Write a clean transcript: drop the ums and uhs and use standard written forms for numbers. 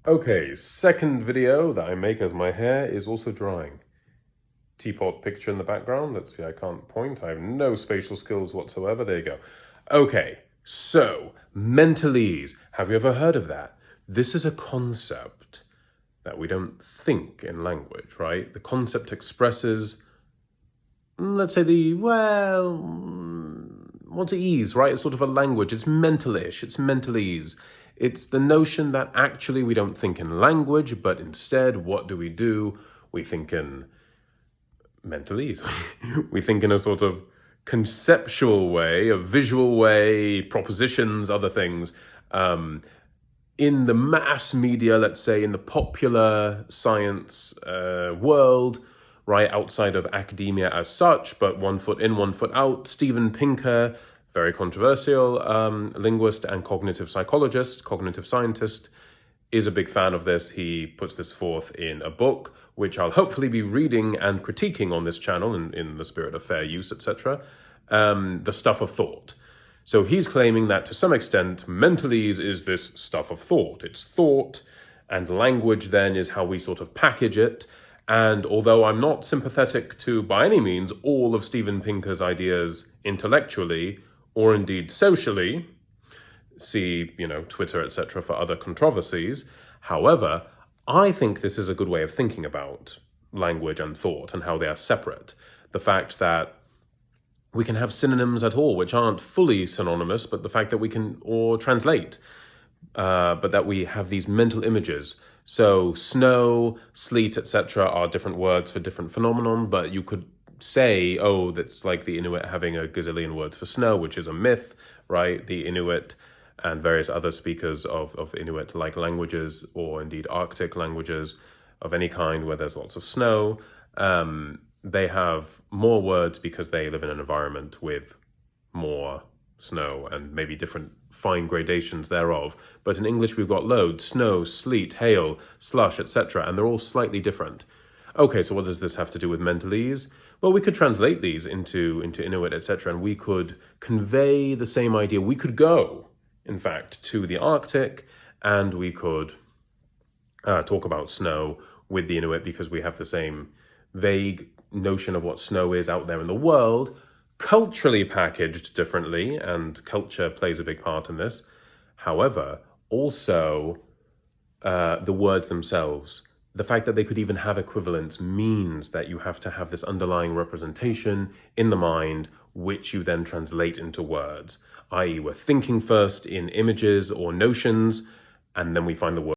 Okay, second video that I make as my hair is also drawing. Teapot picture in the background. Let's see, I can't point. I have no spatial skills whatsoever. There you go. Okay, so mentalese. Have you ever heard of that? This is a concept that we don't think in language, right? The concept expresses, let's say what's ease, right? It's sort of a language. It's mentalish. It's mentalese. It's the notion that actually we don't think in language, but instead, what do? We think in mentalese. We think in a sort of conceptual way, a visual way, propositions, other things. In the mass media, let's say, in the popular science world, right, outside of academia as such, but one foot in, one foot out, Steven Pinker, very controversial linguist and cognitive psychologist, cognitive scientist, is a big fan of this. He puts this forth in a book, which I'll hopefully be reading and critiquing on this channel in the spirit of fair use, etc. The Stuff of Thought. So he's claiming that to some extent, mentalese is this stuff of thought. It's thought, and language then is how we sort of package it. And although I'm not sympathetic to, by any means, all of Steven Pinker's ideas intellectually, or indeed socially, see, Twitter, etc., for other controversies. However, I think this is a good way of thinking about language and thought and how they are separate. The fact that we can have synonyms at all, which aren't fully synonymous, but the fact that we can, or translate, but that we have these mental images. So snow, sleet, etc. are different words for different phenomenon, but you could say, oh, that's like the Inuit having a gazillion words for snow, which is a myth, right? The Inuit and various other speakers of Inuit-like languages, or indeed Arctic languages of any kind where there's lots of snow, they have more words because they live in an environment with more snow and maybe different fine gradations thereof. But in English, we've got loads: snow, sleet, hail, slush, etc. And they're all slightly different. Okay, so what does this have to do with mentalese? Well, we could translate these into Inuit, etc. And we could convey the same idea. We could go, in fact, to the Arctic, and we could talk about snow with the Inuit because we have the same vague notion of what snow is out there in the world, culturally packaged differently, and culture plays a big part in this. However, also the words themselves, the fact that they could even have equivalents means that you have to have this underlying representation in the mind, which you then translate into words, i.e. we're thinking first in images or notions, and then we find the word.